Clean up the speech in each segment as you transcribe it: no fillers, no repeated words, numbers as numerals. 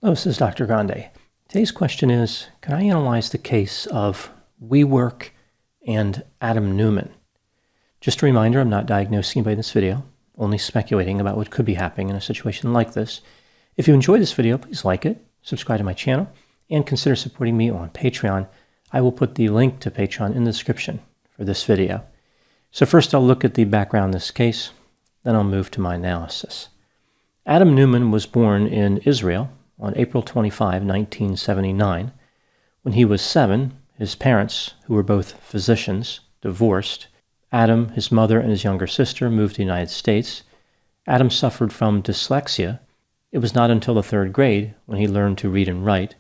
Hello, this is Dr. Grande. Today's question is, can I analyze the case of WeWork and Adam Neumann? Just a reminder, I'm not diagnosing anybody in this video, only speculating about what could be happening in a situation like this. If you enjoyed this video, please like it, subscribe to my channel, and consider supporting me on Patreon. I will put the link to Patreon in the description for this video. So first I'll look at the background of this case, then I'll move to my analysis. Adam Neumann was born in Israel on April 25, 1979. When he was 7, his parents, who were both physicians, divorced. Adam, his mother, and his younger sister moved to the United States. Adam suffered from dyslexia. It was not until the 3rd grade when he learned to read and write.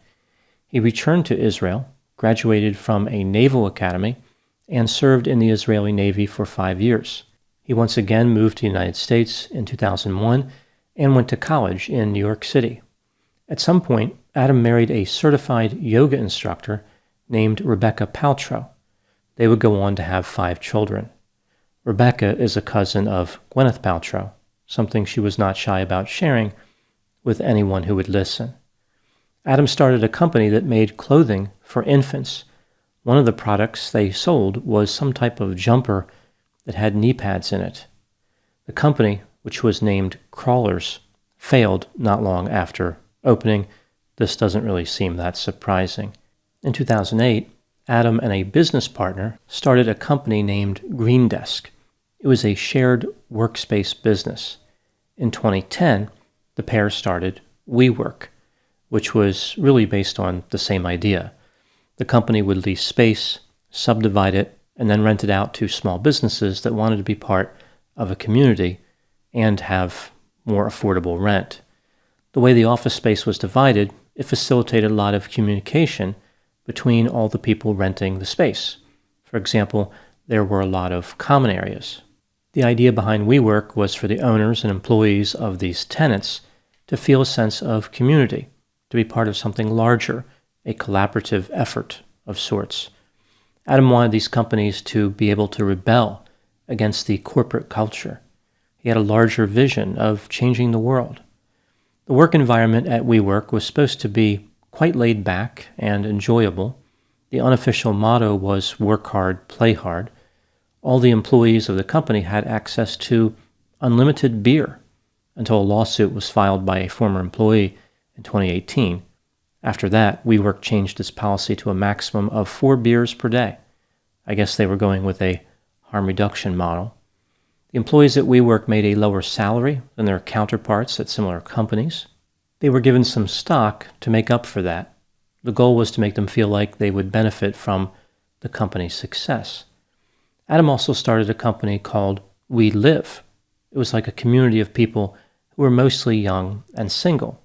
He returned to Israel, graduated from a naval academy, and served in the Israeli Navy for 5 years. He once again moved to the United States in 2001 and went to college in New York City. At some point, Adam married a certified yoga instructor named Rebecca Paltrow. They would go on to have 5 children. Rebecca is a cousin of Gwyneth Paltrow, something she was not shy about sharing with anyone who would listen. Adam started a company that made clothing for infants. One of the products they sold was some type of jumper that had knee pads in it. The company, which was named Crawlers, failed not long after opening. This doesn't really seem that surprising. In 2008, Adam and a business partner started a company named Grande. It was a shared workspace business. In 2010, the pair started WeWork, which was really based on the same idea. The company would lease space, subdivide it, and then rent it out to small businesses that wanted to be part of a community and have more affordable rent. The way the office space was divided, it facilitated a lot of communication between all the people renting the space. For example, there were a lot of common areas. The idea behind WeWork was for the owners and employees of these tenants to feel a sense of community, to be part of something larger, a collaborative effort of sorts. Adam wanted these companies to be able to rebel against the corporate culture. He had a larger vision of changing the world. The work environment at WeWork was supposed to be quite laid back and enjoyable. The unofficial motto was work hard, play hard. All the employees of the company had access to unlimited beer until a lawsuit was filed by a former employee in 2018. After that, WeWork changed its policy to a maximum of 4 beers per day. I guess they were going with a harm reduction model. The employees at WeWork made a lower salary than their counterparts at similar companies. They were given some stock to make up for that. The goal was to make them feel like they would benefit from the company's success. Adam also started a company called We Live. It was like a community of people who were mostly young and single,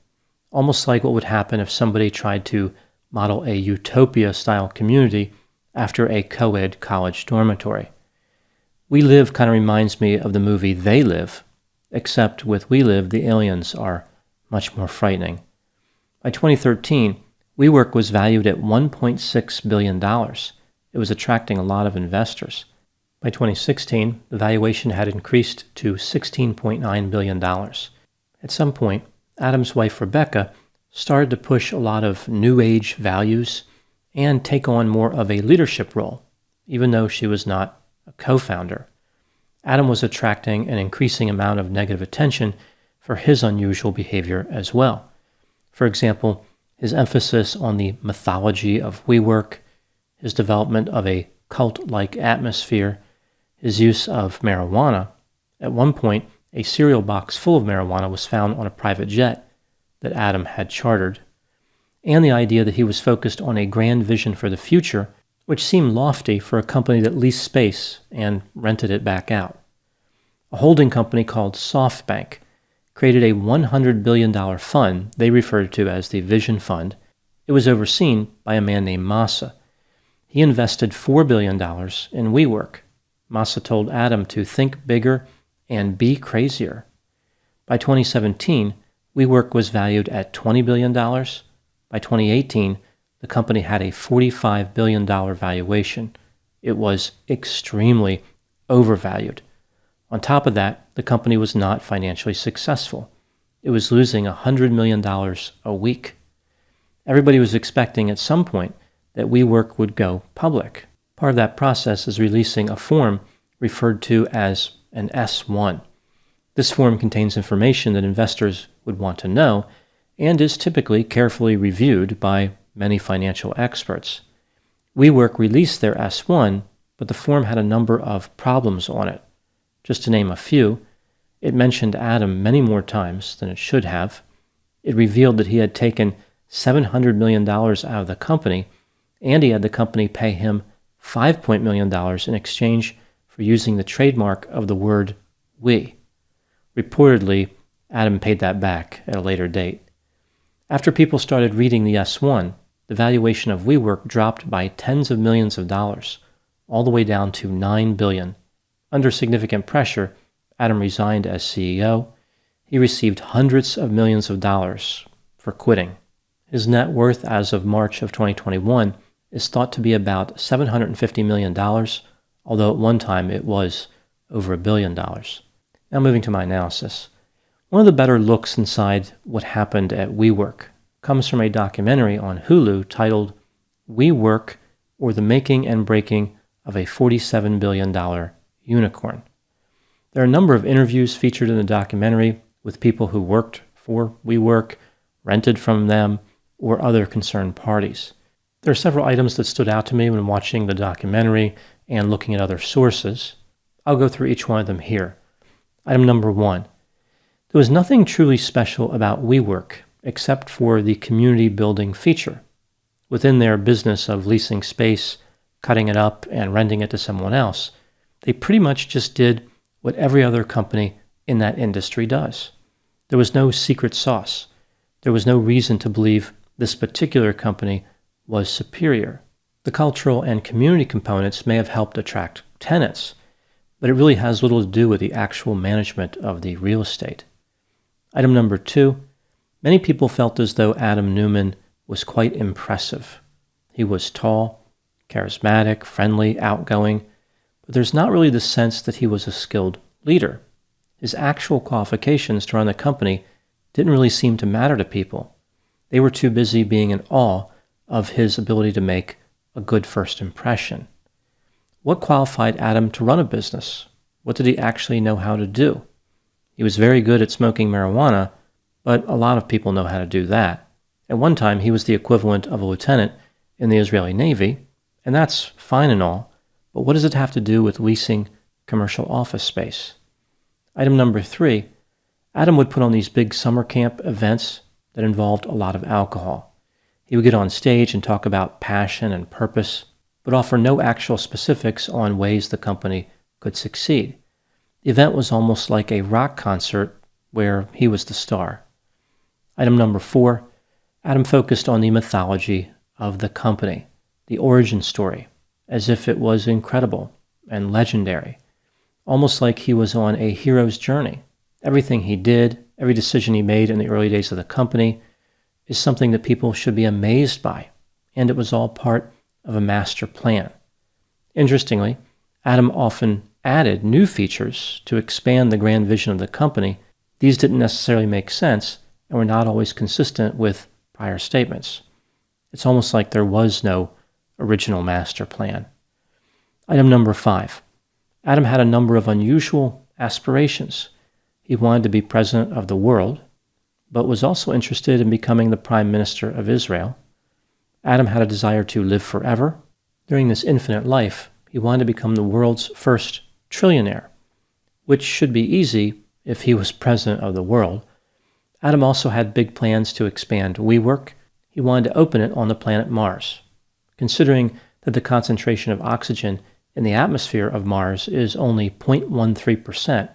almost like what would happen if somebody tried to model a utopia-style community after a co-ed college dormitory. We Live kind of reminds me of the movie They Live, except with We Live, the aliens are much more frightening. By 2013, WeWork was valued at $1.6 billion. It was attracting a lot of investors. By 2016, the valuation had increased to $16.9 billion. At some point, Adam's wife Rebecca started to push a lot of new age values and take on more of a leadership role, even though she was not a co-founder. Adam was attracting an increasing amount of negative attention for his unusual behavior as well. For example, his emphasis on the mythology of WeWork, his development of a cult-like atmosphere, his use of marijuana. At one point, a cereal box full of marijuana was found on a private jet that Adam had chartered, and the idea that he was focused on a grand vision for the future, which seemed lofty for a company that leased space and rented it back out. A holding company called SoftBank created a $100 billion fund they referred to as the Vision Fund. It was overseen by a man named Masa. He invested $4 billion in WeWork. Masa told Adam to think bigger and be crazier. By 2017, WeWork was valued at $20 billion. By 2018, the company had a $45 billion valuation. It was extremely overvalued. On top of that, the company was not financially successful. It was losing $100 million a week. Everybody was expecting at some point that WeWork would go public. Part of that process is releasing a form referred to as an S1. This form contains information that investors would want to know and is typically carefully reviewed by many financial experts. WeWork released their S1, but the form had a number of problems on it. Just to name a few, it mentioned Adam many more times than it should have. It revealed that he had taken $700 million out of the company, and he had the company pay him $5 million in exchange for using the trademark of the word we. Reportedly, Adam paid that back at a later date. After people started reading the S1, the valuation of WeWork dropped by tens of millions of dollars, all the way down to $9 billion. Under significant pressure, Adam resigned as CEO. He received hundreds of millions of dollars for quitting. His net worth as of March of 2021 is thought to be about $750 million, although at one time it was over $1 billion. Now moving to my analysis. One of the better looks inside what happened at WeWork comes from a documentary on Hulu titled WeWork, or the Making and Breaking of a $47 billion Unicorn. There are a number of interviews featured in the documentary with people who worked for WeWork, rented from them, or other concerned parties. There are several items that stood out to me when watching the documentary and looking at other sources. I'll go through each one of them here. Item number 1. There was nothing truly special about WeWork except for the community building feature. Within their business of leasing space, cutting it up, and renting it to someone else, they pretty much just did what every other company in that industry does. There was no secret sauce. There was no reason to believe this particular company was superior. The cultural and community components may have helped attract tenants, but it really has little to do with the actual management of the real estate. Item number 2, many people felt as though Adam Neumann was quite impressive. He was tall, charismatic, friendly, outgoing, but there's not really the sense that he was a skilled leader. His actual qualifications to run the company didn't really seem to matter to people. They were too busy being in awe of his ability to make a good first impression. What qualified Adam to run a business? What did he actually know how to do? He was very good at smoking marijuana, but a lot of people know how to do that. At one time, he was the equivalent of a lieutenant in the Israeli Navy, and that's fine and all, but what does it have to do with leasing commercial office space? Item number 3, Adam would put on these big summer camp events that involved a lot of alcohol. He would get on stage and talk about passion and purpose, but offer no actual specifics on ways the company could succeed. The event was almost like a rock concert where he was the star. Item number 4, Adam focused on the mythology of the company, the origin story, as if it was incredible and legendary, almost like he was on a hero's journey. Everything he did, every decision he made in the early days of the company is something that people should be amazed by, and it was all part of a master plan. Interestingly, Adam often added new features to expand the grand vision of the company. These didn't necessarily make sense and were not always consistent with prior statements. It's almost like there was no original master plan. Item number 5. Adam had a number of unusual aspirations. He wanted to be president of the world, but was also interested in becoming the prime minister of Israel. Adam had a desire to live forever. During this infinite life, he wanted to become the world's first trillionaire, which should be easy if he was president of the world. Adam also had big plans to expand WeWork. He wanted to open it on the planet Mars. Considering that the concentration of oxygen in the atmosphere of Mars is only 0.13%,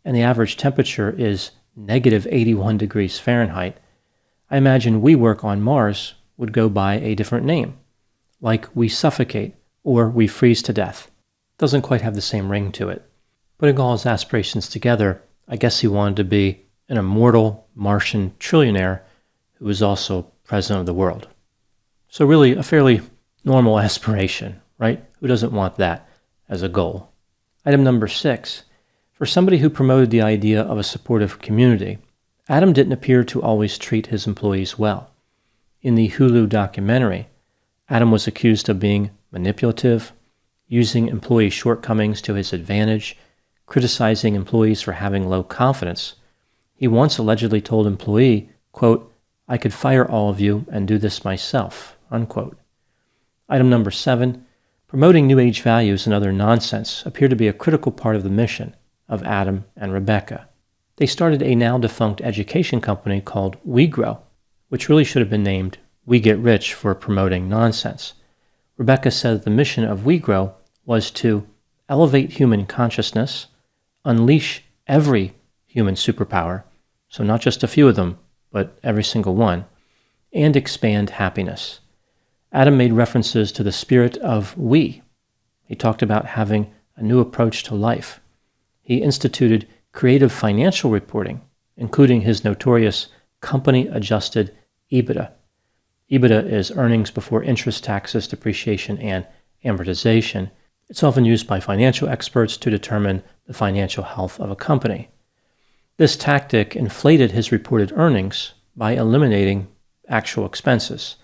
and the average temperature is negative 81 degrees Fahrenheit, I imagine WeWork on Mars would go by a different name, like We Suffocate or We Freeze to Death. Doesn't quite have the same ring to it. Putting all his aspirations together, I guess he wanted to be an immortal Martian trillionaire who was also president of the world. So really a fairly normal aspiration, right? Who doesn't want that as a goal? Item number 6. For somebody who promoted the idea of a supportive community, Adam didn't appear to always treat his employees well. In the Hulu documentary, Adam was accused of being manipulative, using employee shortcomings to his advantage, criticizing employees for having low confidence. He once allegedly told an employee, quote, "I could fire all of you and do this myself," unquote. Item number 7, promoting New Age values and other nonsense appear to be a critical part of the mission of Adam and Rebecca. They started a now-defunct education company called WeGrow, which really should have been named We Get Rich for promoting nonsense. Rebecca said that the mission of WeGrow was to elevate human consciousness, unleash every human superpower, so not just a few of them, but every single one, and expand happiness. Adam made references to the spirit of we. He talked about having a new approach to life. He instituted creative financial reporting, including his notorious company-adjusted EBITDA. EBITDA is earnings before interest, taxes, depreciation, and amortization. It's often used by financial experts to determine the financial health of a company. This tactic inflated his reported earnings by eliminating actual expenses.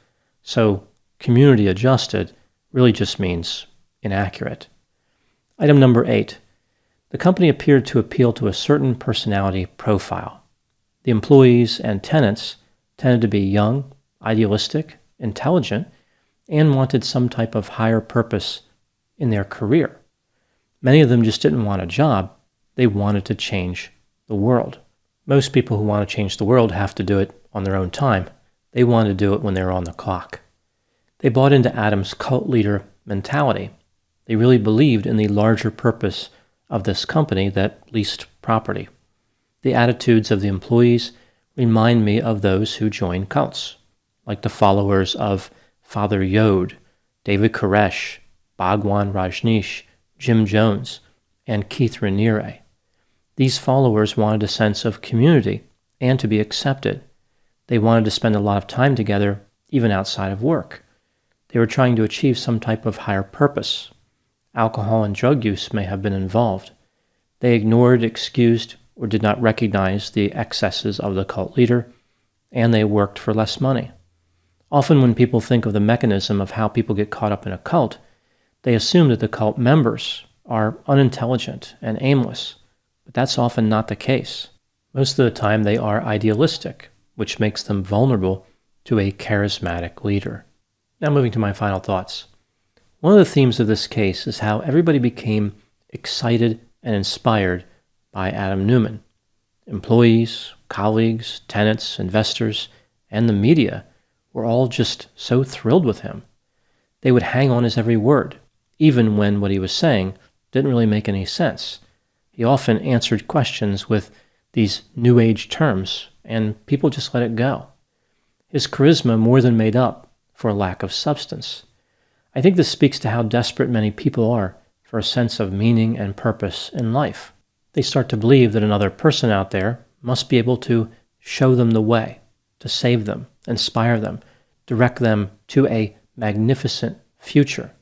So community adjusted really just means inaccurate. Item number 8. The company appeared to appeal to a certain personality profile. The employees and tenants tended to be young, idealistic, intelligent, and wanted some type of higher purpose in their career. Many of them just didn't want a job. They wanted to change the world. Most people who want to change the world have to do it on their own time. They wanted to do it when they're on the clock. They bought into Adam's cult leader mentality. They really believed in the larger purpose of this company that leased property. The attitudes of the employees remind me of those who join cults, like the followers of Father Yod, David Koresh, Bhagwan Rajneesh, Jim Jones, and Keith Raniere. These followers wanted a sense of community and to be accepted. They wanted to spend a lot of time together, even outside of work. They were trying to achieve some type of higher purpose. Alcohol and drug use may have been involved. They ignored, excused, or did not recognize the excesses of the cult leader, and they worked for less money. Often when people think of the mechanism of how people get caught up in a cult, they assume that the cult members are unintelligent and aimless, but that's often not the case. Most of the time they are idealistic, which makes them vulnerable to a charismatic leader. Now moving to my final thoughts. One of the themes of this case is how everybody became excited and inspired by Adam Neumann. Employees, colleagues, tenants, investors, and the media were all just so thrilled with him. They would hang on his every word, even when what he was saying didn't really make any sense. He often answered questions with these New Age terms, and people just let it go. His charisma more than made up for a lack of substance. I think this speaks to how desperate many people are for a sense of meaning and purpose in life. They start to believe that another person out there must be able to show them the way, to save them, inspire them, direct them to a magnificent future.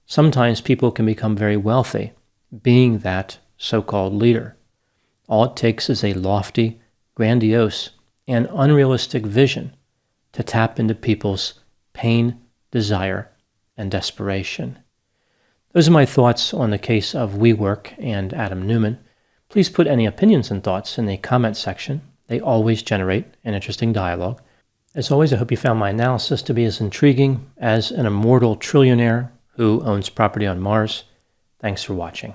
Sometimes people can become very wealthy, being that so-called leader. All it takes is a lofty, grandiose, and unrealistic vision to tap into people's pain, desire, and desperation. Those are my thoughts on the case of WeWork and Adam Neumann. Please put any opinions and thoughts in the comment section. They always generate an interesting dialogue. As always, I hope you found my analysis to be as intriguing as an immortal trillionaire who owns property on Mars. Thanks for watching.